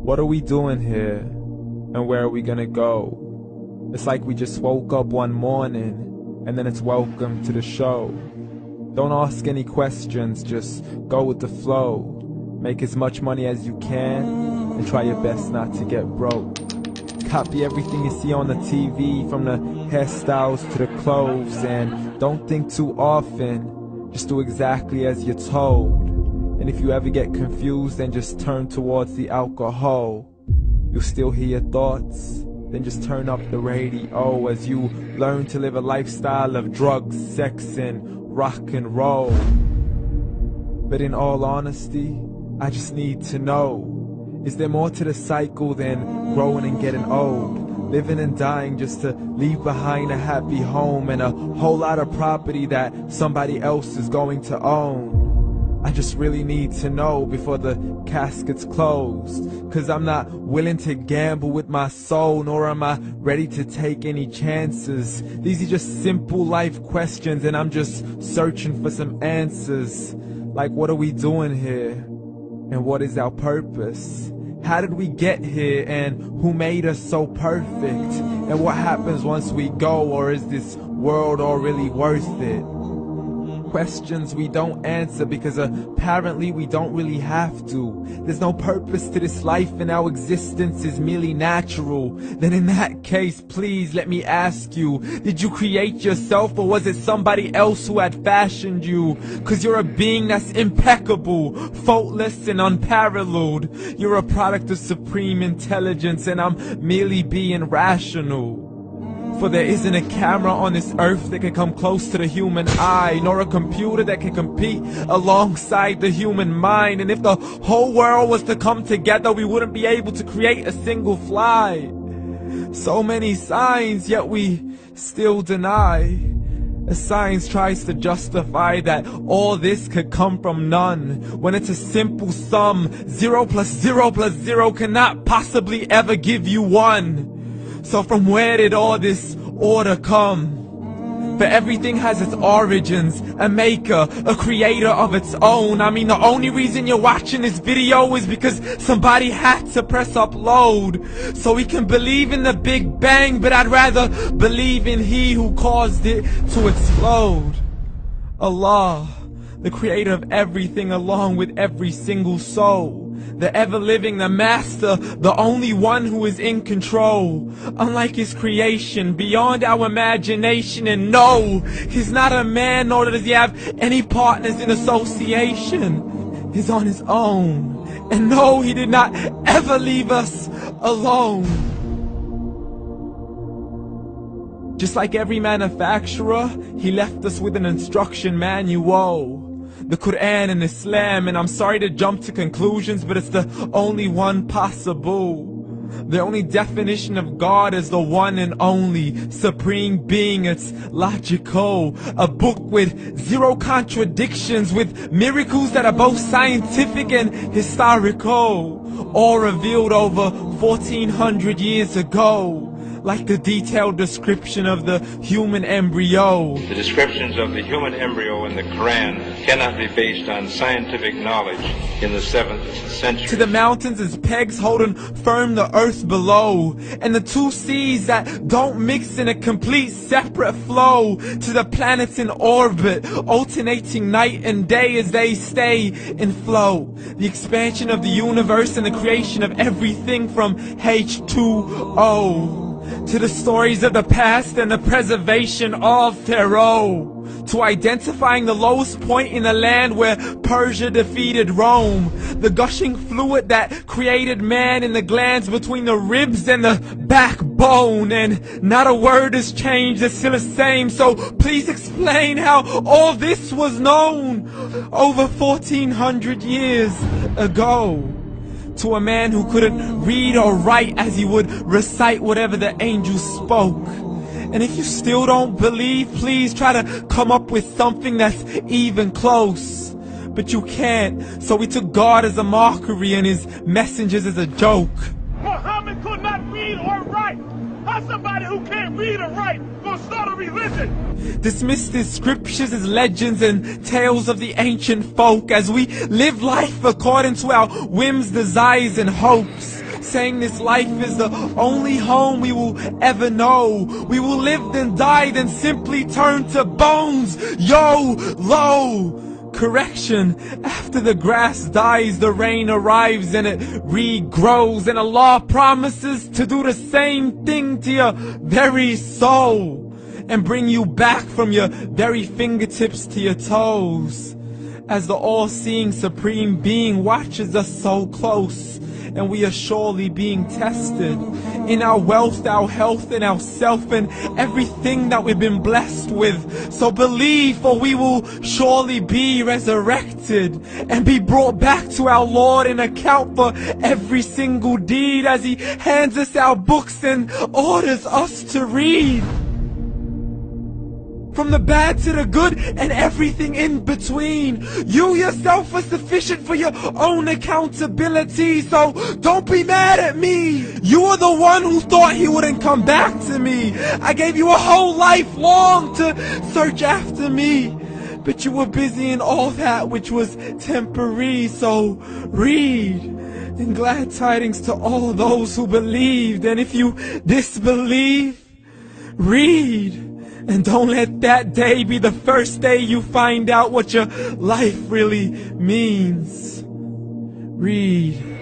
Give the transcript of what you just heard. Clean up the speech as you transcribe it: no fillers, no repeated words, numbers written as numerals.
What are we doing here? And where are we gonna go? It's like we just woke up one morning, and then it's welcome to the show. Don't ask any questions, just go with the flow. Make as much money as you can, and try your best not to get broke. Copy everything you see on the TV, from the hairstyles to the clothes, and don't think too often, just do exactly as you're told. And if you ever get confused, then just turn towards the alcohol. You'll still hear your thoughts, then just turn up the radio as you learn to live a lifestyle of drugs, sex, and rock and roll. But in all honesty, I just need to know, is there more to the cycle than growing and getting old? Living and dying just to leave behind a happy home and a whole lot of property that somebody else is going to own. I just really need to know before the casket's closed, 'cause I'm not willing to gamble with my soul, nor am I ready to take any chances. These are just simple life questions, and I'm just searching for some answers. Like, what are we doing here? And what is our purpose? How did we get here, and who made us so perfect? And what happens once we go, or is this world all really worth it? Questions we don't answer because apparently we don't really have to. There's no purpose to this life and our existence is merely natural. Then in that case, please let me ask you, did you create yourself, or was it somebody else who had fashioned you? 'Cause you're a being that's impeccable, faultless and unparalleled. You're a product of supreme intelligence, and I'm merely being rational. For there isn't a camera on this earth that can come close to the human eye, nor a computer that can compete alongside the human mind. And if the whole world was to come together, we wouldn't be able to create a single fly. So many signs, yet we still deny. As science tries to justify that all this could come from none, when it's a simple sum. 0 plus 0 plus 0 cannot possibly ever give you 1. So from where did all this order come? For everything has its origins, a maker, a creator of its own. I mean, the only reason you're watching this video is because somebody had to press upload, so we can believe in the Big Bang, but I'd rather believe in He who caused it to explode. Allah, the creator of everything, along with every single soul. The ever-living, the master, the only one who is in control. Unlike his creation, beyond our imagination. And no, he's not a man, nor does he have any partners in association. He's on his own. And no, he did not ever leave us alone. Just like every manufacturer, he left us with an instruction manual. The Quran and Islam, and I'm sorry to jump to conclusions, but it's the only one possible. The only definition of God is the one and only supreme being. It's logical, a book with 0 contradictions, with miracles that are both scientific and historical, all revealed over 1400 years ago. Like the detailed description of the human embryo. The descriptions of the human embryo in the Quran cannot be based on scientific knowledge in the 7th century. To the mountains as pegs holding firm the earth below, and the 2 seas that don't mix in a complete separate flow. To the planets in orbit, alternating night and day as they stay in flow. The expansion of the universe and the creation of everything from H2O. To the stories of the past and the preservation of Pharaoh. To identifying the lowest point in the land where Persia defeated Rome. The gushing fluid that created man in the glands between the ribs and the backbone. And not a word has changed, it's still the same. So please explain how all this was known over 1400 years ago. To a man who couldn't read or write, as he would recite whatever the angels spoke. And if you still don't believe, please try to come up with something that's even close. But you can't, so we took God as a mockery and his messengers as a joke. Muhammad could not read or write. How's somebody who can't read or write gonna start a religion? Dismissed his scriptures as legends and tales of the ancient folk, as we live life according to our whims, desires and hopes. saying this life is the only home we will ever know. We will live then die, then simply turn to bones. YOLO! Correction, after the grass dies, the rain arrives and it regrows, and Allah promises to do the same thing to your very soul and bring you back from your very fingertips to your toes, as the all-seeing supreme being watches us so close, and we are surely being tested in our wealth, our health, and our self, and everything that we've been blessed with. So believe, for we will surely be resurrected and be brought back to our Lord and account for every single deed, as He hands us our books and orders us to read. From the bad to the good and everything in between. You yourself are sufficient for your own accountability, so don't be mad at me. You are the one who thought He wouldn't come back to me. I gave you a whole life long to search after me, but you were busy in all that which was temporary. So read, and glad tidings to all those who believed. And if you disbelieve, read. And don't let that day be the first day you find out what your life really means. Read.